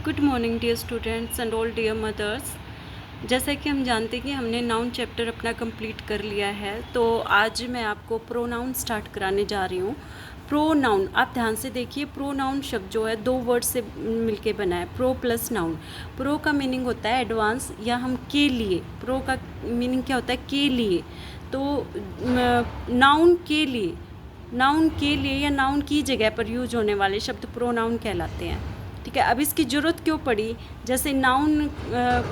Good morning dear students and all dear mothers. जैसा कि हम जानते हैं कि हमने नाउन चैप्टर अपना कंप्लीट कर लिया है, तो आज मैं आपको प्रोनाउन स्टार्ट कराने जा रही हूँ। प्रोनाउन, आप ध्यान से देखिए, प्रोनाउन शब्द जो है दो वर्ड से मिलके बना है, प्रो प्लस नाउन। प्रो का मीनिंग होता है एडवांस या हम के लिए। प्रो का मीनिंग क्या होता है? के लिए। तो नाउन के लिए, नाउन के लिए या नाउन की जगह पर यूज होने वाले शब्द प्रोनाउन कहलाते हैं। ठीक है, अब इसकी ज़रूरत क्यों पड़ी? जैसे नाउन,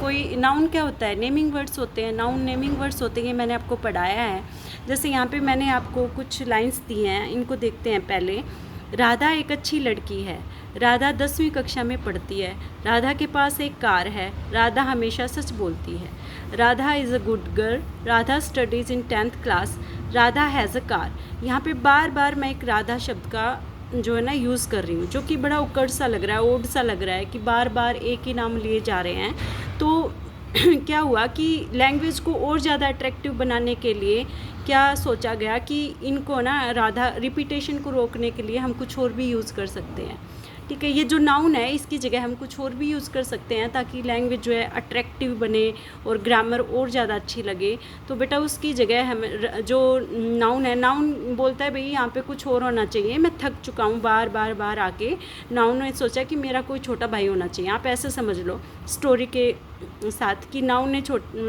कोई नाउन क्या होता है? नेमिंग वर्ड्स होते हैं। नाउन नेमिंग वर्ड्स होते हैं, ये मैंने आपको पढ़ाया है। जैसे यहाँ पे मैंने आपको कुछ लाइंस दी हैं, इनको देखते हैं पहले। राधा एक अच्छी लड़की है। राधा 10वीं कक्षा में पढ़ती है। राधा के पास एक कार है। राधा हमेशा सच बोलती है। Radha is a good girl. Radha studies in 10th class. Radha has a car. यहाँ पे बार बार मैं एक राधा शब्द का जो है ना यूज़ कर रही हूँ, जो कि बड़ा उकड़ सा लग रहा है, ओड सा लग रहा है कि बार बार एक ही नाम लिए जा रहे हैं। तो क्या हुआ कि लैंग्वेज को और ज़्यादा अट्रैक्टिव बनाने के लिए क्या सोचा गया कि इनको ना राधा रिपीटेशन को रोकने के लिए हम कुछ और भी यूज़ कर सकते हैं। ठीक है, ये जो नाउन है इसकी जगह हम कुछ और भी यूज़ कर सकते हैं ताकि लैंग्वेज जो है अट्रैक्टिव बने और ग्रामर और ज़्यादा अच्छी लगे। तो बेटा उसकी जगह हम जो नाउन है, नाउन बोलता है भाई यहाँ पे कुछ और होना चाहिए, मैं थक चुका हूँ बार बार आके। नाउन ने सोचा कि मेरा कोई छोटा भाई होना चाहिए। आप ऐसे समझ लो स्टोरी के साथ कि नाउन ने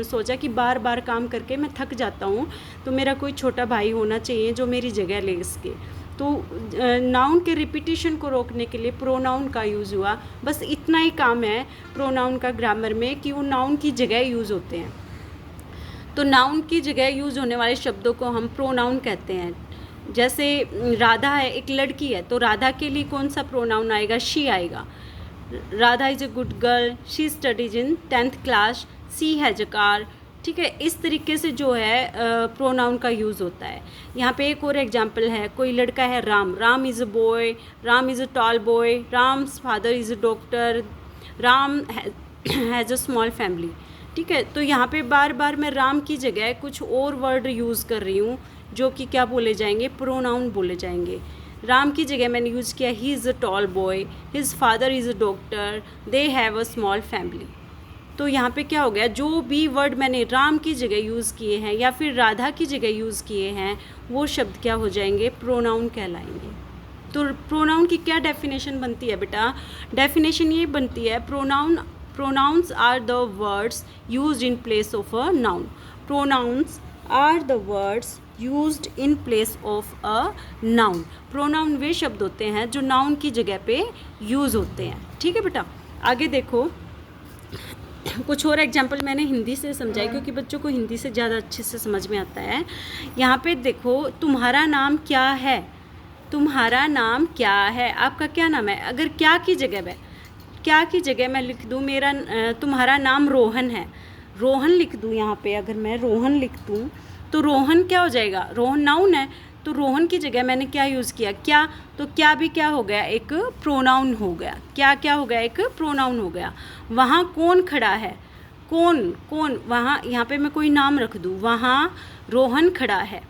सोचा कि बार बार काम करके मैं थक जाता हूँ, तो मेरा कोई छोटा भाई होना चाहिए जो मेरी जगह ले सके। तो नाउन के रिपीटिशन को रोकने के लिए प्रोनाउन का यूज़ हुआ। बस इतना ही काम है प्रोनाउन का ग्रामर में कि वो नाउन की जगह यूज़ होते हैं। तो नाउन की जगह यूज़ होने वाले शब्दों को हम प्रोनाउन कहते हैं। जैसे राधा है, एक लड़की है, तो राधा के लिए कौन सा प्रोनाउन आएगा? शी आएगा। Radha is a good girl. She studies in 10th class. She has a car. ठीक है, इस तरीके से जो है प्रोनाउन का यूज़ होता है। यहाँ पे एक और एग्जांपल है, कोई लड़का है Ram. Ram is a boy. Ram is a tall boy. Ram's father is a doctor. Ram has a small family. ठीक है, तो यहाँ पे बार बार मैं राम की जगह कुछ और वर्ड यूज़ कर रही हूँ जो कि क्या बोले जाएंगे? प्रोनाउन बोले जाएंगे। राम की जगह मैंने यूज़ किया he is a tall boy. His father is a doctor. They have a small family. तो यहाँ पे क्या हो गया? जो भी वर्ड मैंने राम की जगह यूज़ किए हैं या फिर राधा की जगह यूज़ किए हैं, वो शब्द क्या हो जाएंगे? प्रोनाउन कहलाएंगे। तो प्रोनाउन की क्या डेफिनेशन बनती है बेटा? डेफिनेशन ये बनती है, pronouns are the words used in place of a noun. Pronouns are the words used in place of a noun. Pronoun वे शब्द होते हैं जो नाउन की जगह पे यूज़ होते हैं। ठीक है बेटा, आगे देखो। कुछ और एग्जाम्पल मैंने हिंदी से समझाई क्योंकि बच्चों को हिंदी से ज़्यादा अच्छे से समझ में आता है। यहाँ पे देखो, तुम्हारा नाम क्या है? तुम्हारा नाम क्या है? आपका क्या नाम है? अगर क्या की जगह में, क्या की जगह मैं लिख दूँ मेरा तुम्हारा नाम रोहन है, रोहन लिख दूँ यहाँ पे। अगर मैं रोहन लिख दूँ तो रोहन क्या हो जाएगा? रोहन नाउन है, तो रोहन की जगह मैंने क्या यूज़ किया? क्या। तो क्या भी क्या हो गया? एक प्रोनाउन हो गया। क्या क्या हो गया? एक प्रोनाउन हो गया। वहाँ कौन खड़ा है? कौन कौन वहाँ, यहाँ पे मैं कोई नाम रख दूँ, वहाँ रोहन खड़ा है,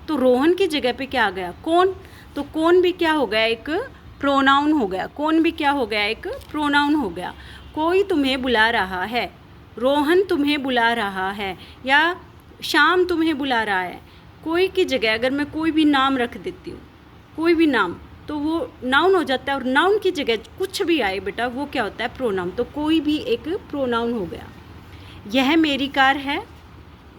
तो रोहन की जगह पे क्या आ गया? कौन। तो कौन भी क्या हो गया? एक प्रोनाउन हो गया। कौन भी क्या हो गया? एक प्रोनाउन हो गया। कोई तुम्हें बुला रहा है, रोहन तुम्हें बुला रहा है, या श्याम तुम्हें बुला रहा है। कोई की जगह अगर मैं कोई भी नाम रख देती हूँ, कोई भी नाम, तो वो नाउन हो जाता है। और नाउन की जगह कुछ भी आए बेटा, वो क्या होता है? प्रोनाउन। तो कोई भी एक प्रोनाउन हो गया। यह मेरी कार है,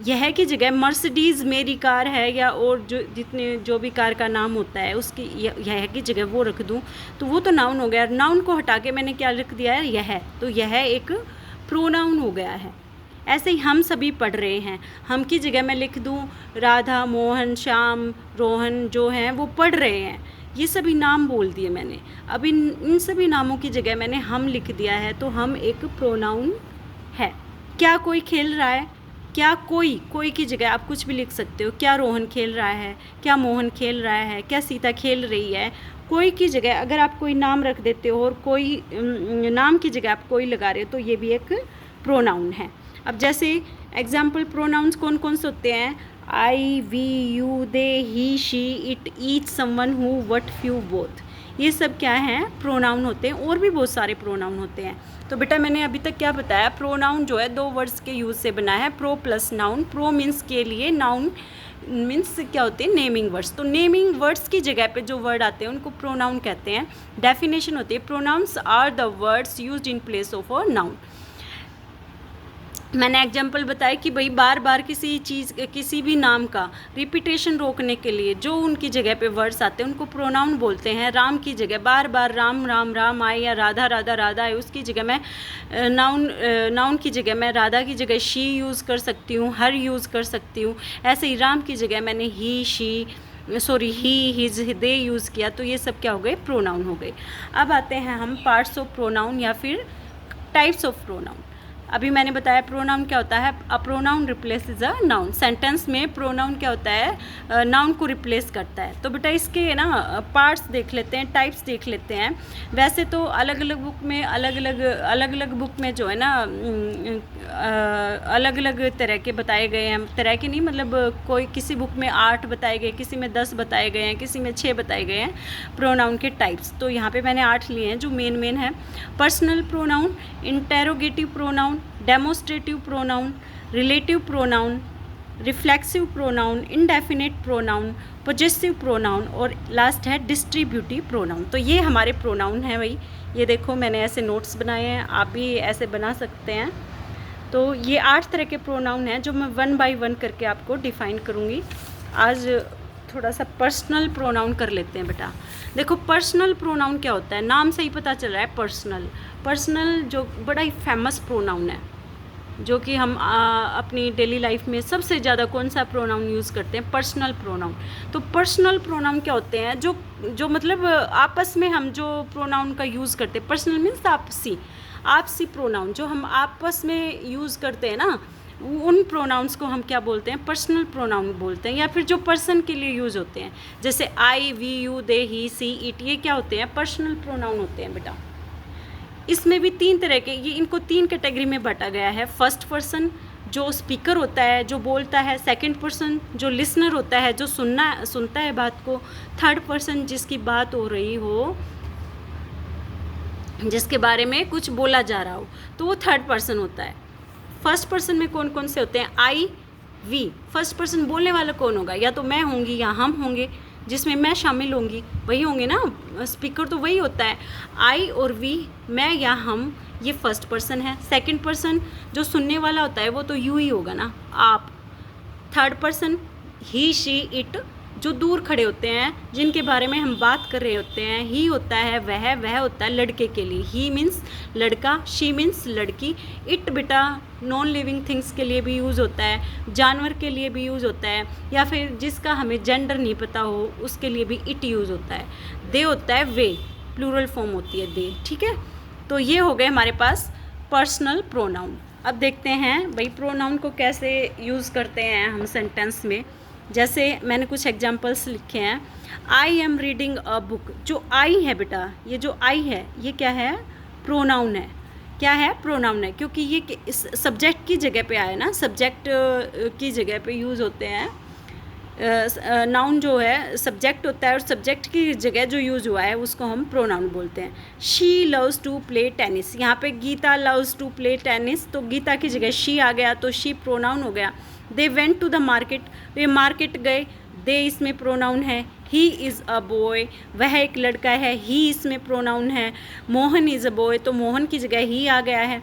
यह की जगह मर्सिडीज़ मेरी कार है, या और जो भी कार का नाम होता है उसकी यह की जगह वो रख दूँ, तो वो तो नाउन हो गया। नाउन को हटा के मैंने क्या लिख दिया है? यह। तो यह एक प्रोनाउन हो गया है। ऐसे ही हम सभी पढ़ रहे हैं, हम की जगह मैं लिख दूँ राधा, मोहन, श्याम, रोहन जो हैं वो पढ़ रहे हैं। ये सभी नाम बोल दिए मैंने। अब इन सभी नामों की जगह मैंने हम लिख दिया है, तो हम एक प्रोनाउन है। क्या कोई खेल रहा है? क्या कोई की जगह आप कुछ भी लिख सकते हो। क्या रोहन खेल रहा है? क्या मोहन खेल रहा है? क्या सीता खेल रही है? कोई की जगह अगर आप कोई नाम रख देते हो और कोई नाम की जगह आप कोई लगा रहे हो, तो ये भी एक प्रोनाउन है। अब जैसे एग्जाम्पल प्रोनाउंस कौन कौन से होते हैं? I, we, you, they, he, she, it, each, someone, who, what, few, both. ये सब क्या हैं, प्रोनाउन होते हैं। और भी बहुत सारे प्रोनाउन होते हैं। तो बेटा मैंने अभी तक क्या बताया, प्रोनाउन जो है 2 वर्ड्स के यूज़ से बना है, pro plus noun. Pro means के लिए, नाउन मीन्स क्या होते हैं, नेमिंग वर्ड्स। तो नेमिंग वर्ड्स की जगह पे जो वर्ड आते हैं उनको प्रोनाउन कहते हैं। डेफिनेशन होती है, pronouns are the words used in place of a noun. मैंने एग्जाम्पल बताया कि भाई बार बार किसी चीज़, किसी भी नाम का रिपीटेशन रोकने के लिए जो उनकी जगह पे वर्ड्स आते हैं उनको प्रोनाउन बोलते हैं। राम की जगह बार बार राम राम राम आए, या राधा राधा राधा आए, उसकी जगह मैं नाउन की जगह मैं राधा की जगह शी यूज़ कर सकती हूँ, हर यूज़ कर सकती हूँ। ऐसे ही राम की जगह मैंने ही हिज दे यूज़ किया। तो ये सब क्या हो गए, प्रोनाउन हो गए। अब आते हैं हम पार्ट्स ऑफ प्रोनाउन या फिर टाइप्स ऑफ प्रोनाउन। अभी मैंने बताया प्रोनाउन क्या होता है, a pronoun replaces a noun. Sentence में प्रोनाउन क्या होता है, नाउन को रिप्लेस करता है। तो बेटा इसके ना पार्ट्स देख लेते हैं, टाइप्स देख लेते हैं। वैसे तो अलग अलग बुक में अलग अलग बुक में जो है ना अलग अलग तरह के बताए गए हैं। तरह के नहीं, मतलब कोई किसी बुक में 8 बताए गए, किसी में 10 बताए गए हैं, किसी में 6 बताए गए हैं प्रोनाउन के टाइप्स। तो यहाँ पे मैंने 8 लिए हैं जो मेन है। Personal pronoun, interrogative pronoun, demonstrative pronoun, relative pronoun, reflexive pronoun, indefinite pronoun, possessive pronoun और लास्ट है डिस्ट्रीब्यूटिव प्रोनाउन। तो ये हमारे प्रोनाउन हैं भाई। ये देखो मैंने ऐसे नोट्स बनाए हैं, आप भी ऐसे बना सकते हैं। तो ये 8 तरह के प्रोनाउन हैं जो मैं 1 बाय 1 करके आपको डिफ़ाइन करूँगी। आज थोड़ा सा पर्सनल प्रोनाउन कर लेते हैं बेटा। देखो पर्सनल प्रोनाउन क्या होता है, नाम से ही पता चल रहा है। पर्सनल जो बड़ा ही फेमस प्रोनाउन है, जो कि हम अपनी डेली लाइफ में सबसे ज़्यादा कौन सा प्रोनाउन यूज़ करते हैं, पर्सनल प्रोनाउन। तो पर्सनल प्रोनाउन क्या होते हैं, जो मतलब आपस में हम जो प्रोनाउन का यूज़ करते हैं। पर्सनल मीन्स आपसी प्रोनाउन जो हम आपस में यूज़ करते हैं ना, उन प्रोनाउंस को हम क्या बोलते हैं, पर्सनल प्रोनाउन बोलते हैं। या फिर जो पर्सन के लिए यूज़ होते हैं, जैसे I, we, you, they, he, she, it, ये क्या होते हैं, पर्सनल प्रोनाउन होते हैं बेटा। इसमें भी 3 तरह के, ये इनको 3 कैटेगरी में बांटा गया है। फर्स्ट पर्सन जो स्पीकर होता है, जो बोलता है। सेकंड पर्सन जो लिसनर होता है, जो सुनता है बात को। थर्ड पर्सन जिसकी बात हो रही हो, जिसके बारे में कुछ बोला जा रहा हो, तो वो थर्ड पर्सन होता है। फर्स्ट पर्सन में कौन कौन से होते हैं, आई, वी। फर्स्ट पर्सन बोलने वाला कौन होगा, या तो मैं होंगी या हम होंगे, जिसमें मैं शामिल होंगी, वही होंगे ना, स्पीकर तो वही होता है। आई और वी, मैं या हम, ये फर्स्ट पर्सन है। सेकंड पर्सन जो सुनने वाला होता है वो तो यू ही होगा ना, आप। Third person he, she, it, जो दूर खड़े होते हैं, जिनके बारे में हम बात कर रहे होते हैं। ही होता है वह होता है लड़के के लिए, ही मीन्स लड़का, शी मीन्स लड़की। इट बेटा नॉन लिविंग थिंग्स के लिए भी यूज़ होता है, जानवर के लिए भी यूज़ होता है, या फिर जिसका हमें जेंडर नहीं पता हो उसके लिए भी इट यूज़ होता है। दे होता है वे, प्लूरल फॉर्म होती है दे, ठीक है। तो ये हो गए हमारे पास पर्सनल प्रोनाउन। अब देखते हैं भाई प्रोनाउन को कैसे यूज़ करते हैं हम सेंटेंस में। जैसे मैंने कुछ एग्जांपल्स लिखे हैं। I am reading a book, जो आई है बेटा, ये जो आई है ये क्या है, प्रोनाउन है। क्या है, प्रोनाउन है, क्योंकि ये इस सब्जेक्ट की जगह पे आया ना, सब्जेक्ट की जगह पे यूज़ होते हैं। नाउन जो है सब्जेक्ट होता है, और सब्जेक्ट की जगह जो यूज़ हुआ है उसको हम प्रोनाउन बोलते हैं। She loves to play tennis, यहाँ पे Geeta loves to play tennis, तो गीता की जगह शी आ गया, तो शी प्रोनाउन हो गया। They went to the market, वे मार्केट गए, दे इसमें प्रोनाउन है। ही इज़ अ बॉय, वह एक लड़का है, ही इसमें प्रोनाउन है। मोहन इज़ अ बॉय, तो मोहन की जगह ही आ गया है।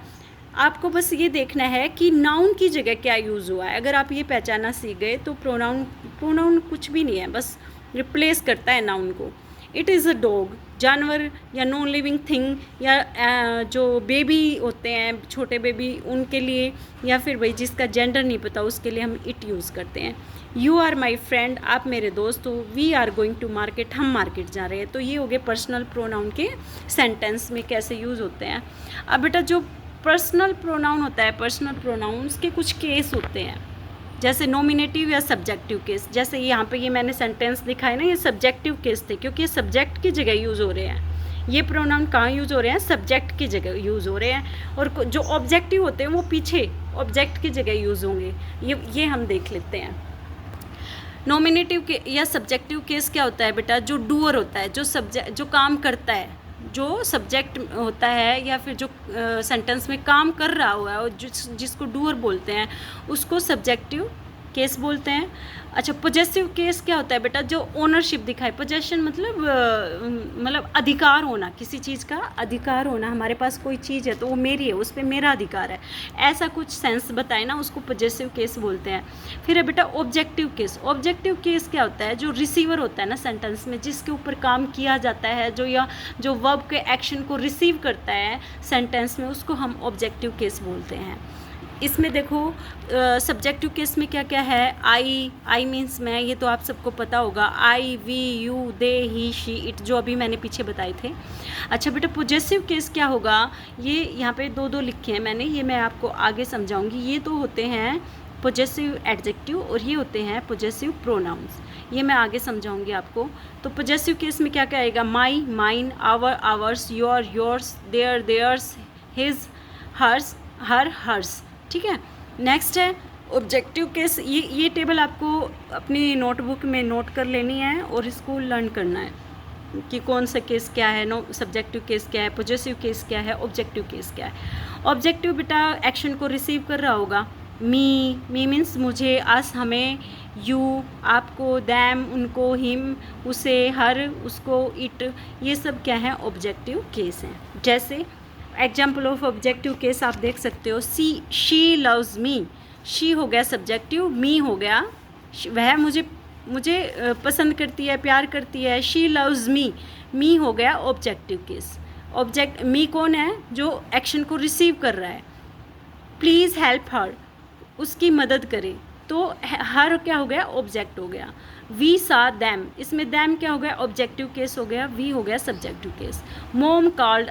आपको बस ये देखना है कि नाउन की जगह क्या यूज़ हुआ है। अगर आप ये पहचाना सीख गए तो प्रोनाउन कुछ भी नहीं है, बस रिप्लेस करता है नाउन को। इट इज़ अ डॉग, जानवर या नॉन लिविंग थिंग, या जो बेबी होते हैं छोटे बेबी उनके लिए, या फिर भाई जिसका जेंडर नहीं पता उसके लिए हम इट यूज़ करते हैं। यू आर माई फ्रेंड, आप मेरे दोस्त हो। We are going to market, हम मार्केट जा रहे हैं। तो ये हो गए पर्सनल प्रोनाउन के सेंटेंस में कैसे यूज़ होते हैं। अब बेटा जो पर्सनल प्रोनाउन होता है, पर्सनल प्रोनाउंस के कुछ केस होते हैं, जैसे नॉमिनेटिव या सब्जेक्टिव केस। जैसे यहाँ पे ये मैंने सेंटेंस दिखाए ना, ये सब्जेक्टिव केस थे, क्योंकि ये सब्जेक्ट की जगह यूज़ हो रहे हैं। ये प्रोनाउन कहाँ यूज़ हो रहे हैं, सब्जेक्ट की जगह यूज़ हो रहे हैं। और जो ऑब्जेक्टिव होते हैं वो पीछे ऑब्जेक्ट की जगह यूज़ होंगे। ये हम देख लेते हैं। नॉमिनेटिव के या सब्जेक्टिव केस क्या होता है बेटा, जो डूअर होता है, जो काम करता है, जो सब्जेक्ट होता है या फिर जो सेंटेंस में काम कर रहा हुआ है और जिसको डूअर बोलते हैं उसको सब्जेक्टिव केस बोलते हैं। अच्छा, पोजेसिव केस क्या होता है बेटा, जो ओनरशिप दिखाए। पोजेशन मतलब अधिकार होना, किसी चीज़ का अधिकार होना। हमारे पास कोई चीज़ है तो वो मेरी है, उस पर मेरा अधिकार है, ऐसा कुछ सेंस बताए ना, उसको पोजेसिव केस बोलते हैं। फिर है बेटा ऑब्जेक्टिव केस। ऑब्जेक्टिव केस क्या होता है, जो रिसीवर होता है ना सेंटेंस में, जिसके ऊपर काम किया जाता है, जो वर्ब के एक्शन को रिसीव करता है सेंटेंस में, उसको हम ऑब्जेक्टिव केस बोलते हैं। इसमें देखो सब्जेक्टिव केस में क्या क्या है। आई मीन्स मैं, ये तो आप सबको पता होगा। I, we, you, they, he, she, it, जो अभी मैंने पीछे बताए थे। अच्छा बेटा, पोजेसिव केस क्या होगा, ये यहाँ पे दो लिखे हैं मैंने, ये मैं आपको आगे समझाऊंगी। ये तो होते हैं पोजेसिव एडजेक्टिव और ये होते हैं पोजेसिव प्रोनाउंस, ये मैं आगे समझाऊंगी आपको। तो पोजेसिव केस में क्या क्या आएगा, my, mine, our, ours, your, yours, their, theirs, his, hers, her, hers. ठीक है। नेक्स्ट है ऑब्जेक्टिव केस। ये टेबल आपको अपनी नोटबुक में नोट कर लेनी है और इसको लर्न करना है कि कौन सा केस क्या है, सब्जेक्टिव केस क्या है, पोजेसिव केस क्या है, ऑब्जेक्टिव केस क्या है। ऑब्जेक्टिव बेटा एक्शन को रिसीव कर रहा होगा। मी मीन्स मुझे, अस हमें, यू आपको, दैम उनको, हिम उसे, हर उसको, इट, ये सब क्या है, ऑब्जेक्टिव केस हैं। जैसे एग्जाम्पल ऑफ ऑब्जेक्टिव केस आप देख सकते हो। शी लव्स मी, शी हो गया सब्जेक्टिव, मी हो गया वह मुझे पसंद करती है, प्यार करती है। शी लव्स मी हो गया ऑब्जेक्टिव केस। मी कौन है, जो एक्शन को रिसीव कर रहा है। प्लीज़ हेल्प हर, उसकी मदद करे, तो हर क्या हो गया, ऑब्जेक्ट हो गया। वी सा दैम, इसमें दैम क्या हो गया, ऑब्जेक्टिव केस हो गया, वी हो गया subjective case. Mom called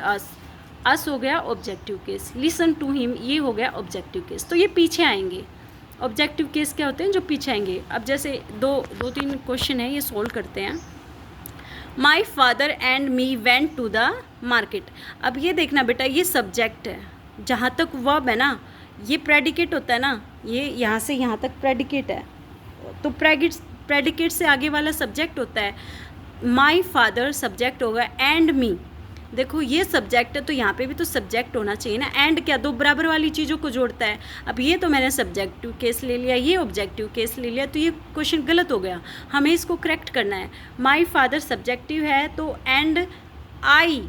us हो गया objective case. Listen to him, ये हो गया ऑब्जेक्टिव केस। तो ये पीछे आएंगे। ऑब्जेक्टिव केस क्या होते हैं, जो पीछे आएंगे। अब जैसे दो तीन क्वेश्चन है, ये सोल्व करते हैं। My father and me went to the market. अब ये देखना बेटा, ये सब्जेक्ट है, जहाँ तक वर्ब है ना, ये प्रेडिकेट होता है ना, ये यहाँ से यहाँ तक प्रेडिकेट है, तो प्रेडिकेट से आगे वाला सब्जेक्ट होता है। माई फादर सब्जेक्ट होगा, एंड मी, देखो ये सब्जेक्ट है तो यहाँ पे भी तो सब्जेक्ट होना चाहिए ना। एंड क्या, दो बराबर वाली चीज़ों को जोड़ता है। अब ये तो मैंने सब्जेक्टिव केस ले लिया, ये ऑब्जेक्टिव केस ले लिया, तो ये क्वेश्चन गलत हो गया, हमें इसको करेक्ट करना है। माई फादर सब्जेक्टिव है तो एंड आई,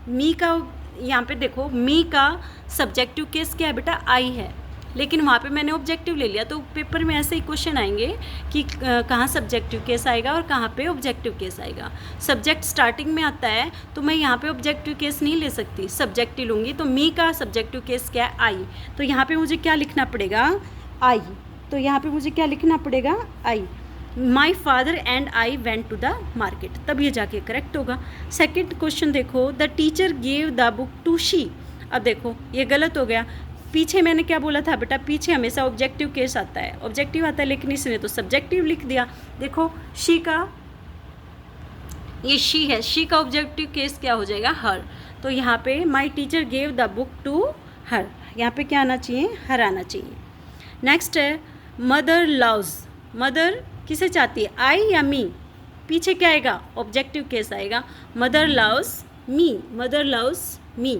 मी का, यहाँ पे देखो मी का सब्जेक्टिव केस क्या है बेटा, आई है, लेकिन वहाँ पे मैंने ऑब्जेक्टिव ले लिया। तो पेपर में ऐसे ही क्वेश्चन आएंगे कि कहाँ सब्जेक्टिव केस आएगा और कहाँ पे ऑब्जेक्टिव केस आएगा। सब्जेक्ट स्टार्टिंग में आता है तो मैं यहाँ पे ऑब्जेक्टिव केस नहीं ले सकती, सब्जेक्टिव लूँगी। तो मी का सब्जेक्टिव केस क्या है, आई, तो यहाँ पे मुझे क्या लिखना पड़ेगा, आई। तो यहाँ पे मुझे क्या लिखना पड़ेगा, I. My father and I went to the market, तब ये जाके करेक्ट होगा। सेकेंड क्वेश्चन देखो, the teacher gave the book to she. अब देखो ये गलत हो गया, पीछे मैंने क्या बोला था बेटा, पीछे हमेशा ऑब्जेक्टिव केस आता है, ऑब्जेक्टिव आता है, लेकिन इसने तो सब्जेक्टिव लिख दिया। देखो शी का, ये शी है, शी का ऑब्जेक्टिव केस क्या हो जाएगा, हर। तो यहाँ पे my teacher gave the book to her, यहाँ पे क्या आना चाहिए, हर आना चाहिए। नेक्स्ट है मदर लव्स, मदर किसे चाहती है, आई या मी, पीछे क्या आएगा, ऑब्जेक्टिव केस आएगा। Mother loves me, mother loves me.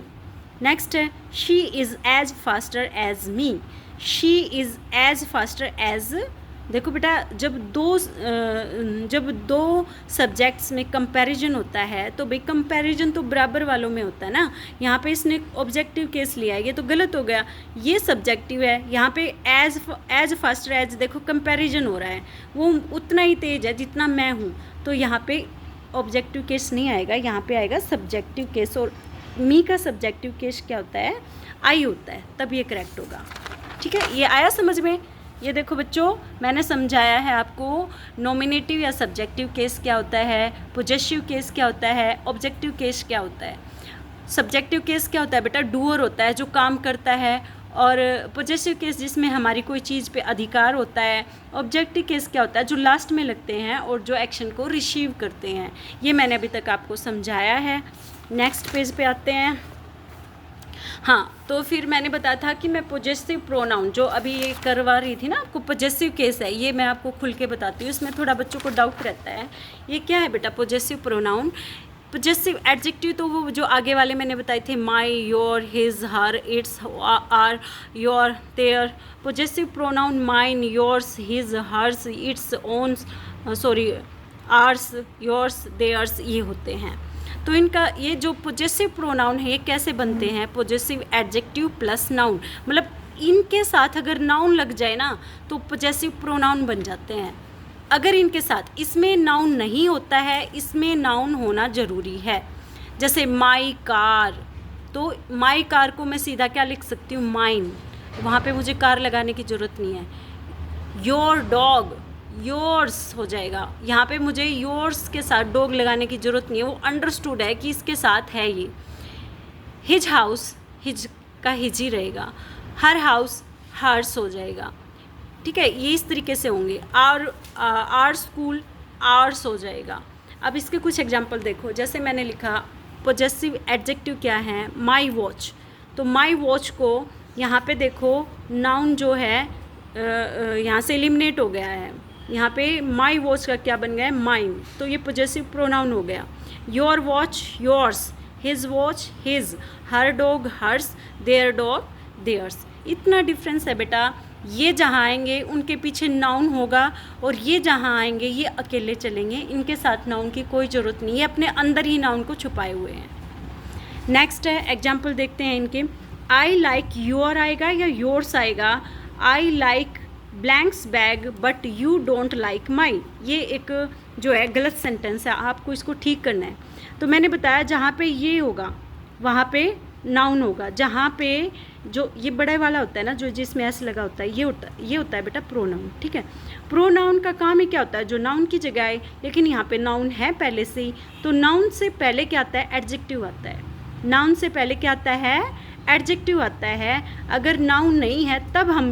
Next है she is as faster as me, she is as faster as. देखो बेटा, जब दो सब्जेक्ट्स में कंपैरिजन होता है तो भाई कंपैरिजन तो बराबर वालों में होता है ना। यहाँ पे इसने ऑब्जेक्टिव केस लिया है, ये तो गलत हो गया, ये सब्जेक्टिव है। यहाँ पे एज फास्टर एज, देखो कंपैरिजन हो रहा है, वो उतना ही तेज है जितना मैं हूँ, तो यहाँ पे ऑब्जेक्टिव केस नहीं आएगा, यहाँ पे आएगा सब्जेक्टिव केस। और मी का सब्जेक्टिव केस क्या होता है, आई होता है, तब ये करेक्ट होगा। ठीक है, ये आया समझ में। ये देखो बच्चों, मैंने समझाया है आपको नॉमिनेटिव या सब्जेक्टिव केस क्या होता है, पोजेसिव केस क्या होता है, ऑब्जेक्टिव केस क्या होता है। सब्जेक्टिव केस क्या होता है बेटा, डूअर होता है, जो काम करता है। और पोजेसिव केस जिसमें हमारी कोई चीज़ पे अधिकार होता है। ऑब्जेक्टिव केस क्या होता है, जो लास्ट में लगते हैं और जो एक्शन को रिसीव करते हैं। ये मैंने अभी तक आपको समझाया है। नेक्स्ट पेज पे आते हैं। हाँ, तो फिर मैंने बताया था कि मैं पॉजेसिव प्रोनाउन जो अभी ये करवा रही थी ना आपको, पॉजेसिव केस है ये, मैं आपको खुल के बताती हूँ, इसमें थोड़ा बच्चों को डाउट रहता है। ये क्या है बेटा पॉजेसिव प्रोनाउन? पॉजेसिव एडजेक्टिव तो वो जो आगे वाले मैंने बताए थे, my, your, his, her, its, our, your, their. Possessive pronoun mine, yours, his, hers, its, own, sorry, ours, yours, theirs, ये होते हैं। तो इनका ये जो पॉजेसिव प्रोनाउन है ये कैसे बनते हैं? पॉजेसिव एडजेक्टिव प्लस नाउन, मतलब इनके साथ अगर नाउन लग जाए ना तो पॉजेसिव प्रोनाउन बन जाते हैं। अगर इनके साथ इसमें नाउन नहीं होता है, इसमें नाउन होना ज़रूरी है। जैसे माई कार, तो माई कार को मैं सीधा क्या लिख सकती हूँ? माइन, वहाँ पे मुझे कार लगाने की ज़रूरत नहीं है। योर डॉग, योर्स हो जाएगा, यहाँ पे मुझे योर्स के साथ डॉग लगाने की ज़रूरत नहीं है, वो अंडरस्टूड है कि इसके साथ है ये। हिज हाउस, हिज का हिज ही रहेगा। हर हाउस हर्स हो जाएगा, ठीक है, ये इस तरीके से होंगे। आर स्कूल आर्स हो जाएगा। अब इसके कुछ एग्जांपल देखो, जैसे मैंने लिखा पॉजेसिव एडजेक्टिव क्या है? माई वॉच, तो माई वॉच को यहाँ पे देखो नाउन जो है यहाँ से एलिमिनेट हो गया है। यहाँ पे माई वॉच का क्या बन गया है? माइन, तो ये पॉजेसिव प्रोनाउन हो गया। Your watch yours, his watch his, her dog hers, their dog theirs. इतना डिफरेंस है बेटा। ये जहाँ आएंगे उनके पीछे नाउन होगा और ये जहाँ आएंगे ये अकेले चलेंगे, इनके साथ नाउन की कोई ज़रूरत नहीं है, अपने अंदर ही नाउन को छुपाए हुए हैं। नेक्स्ट है एग्जाम्पल देखते हैं इनके। आई लाइक योर आएगा या योर्स आएगा? I like blanks bag but you don't like my, ये एक जो है गलत सेंटेंस है, आपको इसको ठीक करना है। तो मैंने बताया जहाँ पे ये होगा वहाँ पे नाउन होगा, जहाँ पे जो ये बड़े वाला होता है ना, जो जिसमें एस लगा होता है, ये होता है बेटा प्रोनाउन, ठीक है। प्रोनाउन का काम ही क्या होता है? जो नाउन की जगह है, लेकिन यहाँ पे नाउन है पहले से ही, तो नाउन से पहले क्या आता है? एडजेक्टिव आता है। नाउन से पहले क्या आता है? एडजेक्टिव आता है। अगर नाउन नहीं है तब हम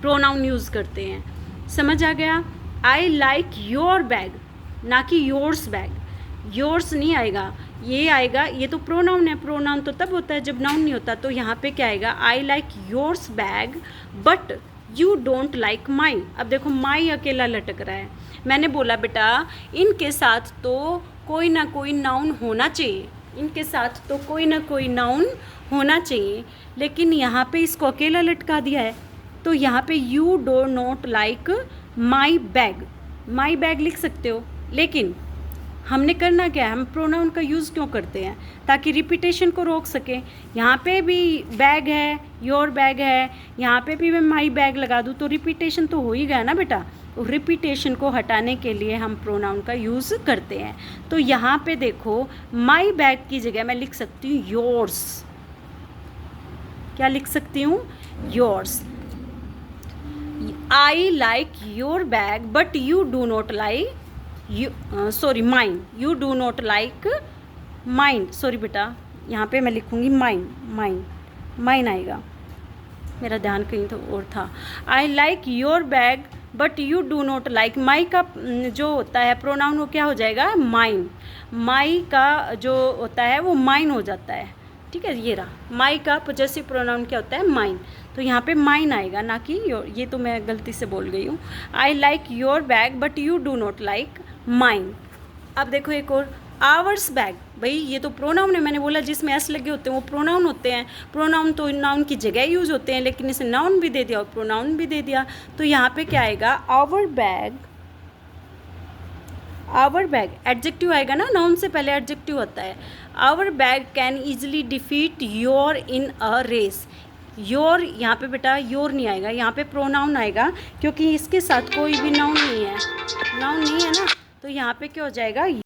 प्रोनाउन यूज़ करते हैं। समझ आ गया? आई लाइक योर बैग, ना कि योर्स बैग। योर्स नहीं आएगा, ये आएगा, ये तो प्रोनाउन है। प्रोनाउन तो तब होता है जब नाउन नहीं होता, तो यहाँ पे क्या आएगा? I like yours bag but you don't like my. अब देखो माई अकेला लटक रहा है। मैंने बोला बेटा इनके साथ तो कोई ना कोई नाउन होना चाहिए, इनके साथ तो कोई ना कोई नाउन होना चाहिए, लेकिन यहाँ पे इसको अकेला लटका दिया है। तो यहाँ पे you do not like my bag, my bag लिख सकते हो, लेकिन हमने करना क्या है? हम प्रोनाउन का यूज़ क्यों करते हैं? ताकि रिपीटेशन को रोक सकें। यहाँ पे भी बैग है, योर बैग है, यहाँ पे भी मैं माई बैग लगा दूँ तो रिपीटेशन तो हो ही गया ना बेटा। रिपीटेशन को हटाने के लिए हम प्रोनाउन का यूज़ करते हैं। तो यहाँ पे देखो माई बैग की जगह मैं लिख सकती हूँ योर्स। क्या लिख सकती हूँ? Yours. I like your bag but you do not like mine, you do not like mind. Sorry बेटा, यहाँ पे मैं लिखूँगी माइन, माइन आएगा, मेरा ध्यान कहीं तो और था। I like your bag but you do not like, my का जो होता है प्रोनाउन वो क्या हो जाएगा? माइन। माई का जो होता है वो माइन हो जाता है, ठीक है। ये रहा माई का पॉजेसिव प्रोनाउन क्या होता है? माइन। तो यहाँ पे माइन आएगा, ना कि योर। ये तो मैं गलती से बोल गई हूँ। आई like your bag but you do not like mine. अब देखो एक और, आवर्स बैग। भाई ये तो प्रोनाउन है, मैंने बोला जिसमें एस लगे होते हैं वो प्रोनाउन होते हैं। प्रोनाउन तो नाउन की जगह यूज़ होते हैं, लेकिन इसे नाउन भी दे दिया और प्रोनाउन भी दे दिया। तो यहाँ पे क्या आएगा? Our bag. Our bag adjective आएगा ना, नाउन से पहले एडजेक्टिव होता है। Our bag can easily defeat your in a race. Your यहाँ पे बेटा योर नहीं आएगा, यहाँ पे प्रोनाउन आएगा, क्योंकि इसके साथ कोई भी नाउन नहीं है, नाउन नहीं है ना, तो यहाँ पे क्या हो जाएगा?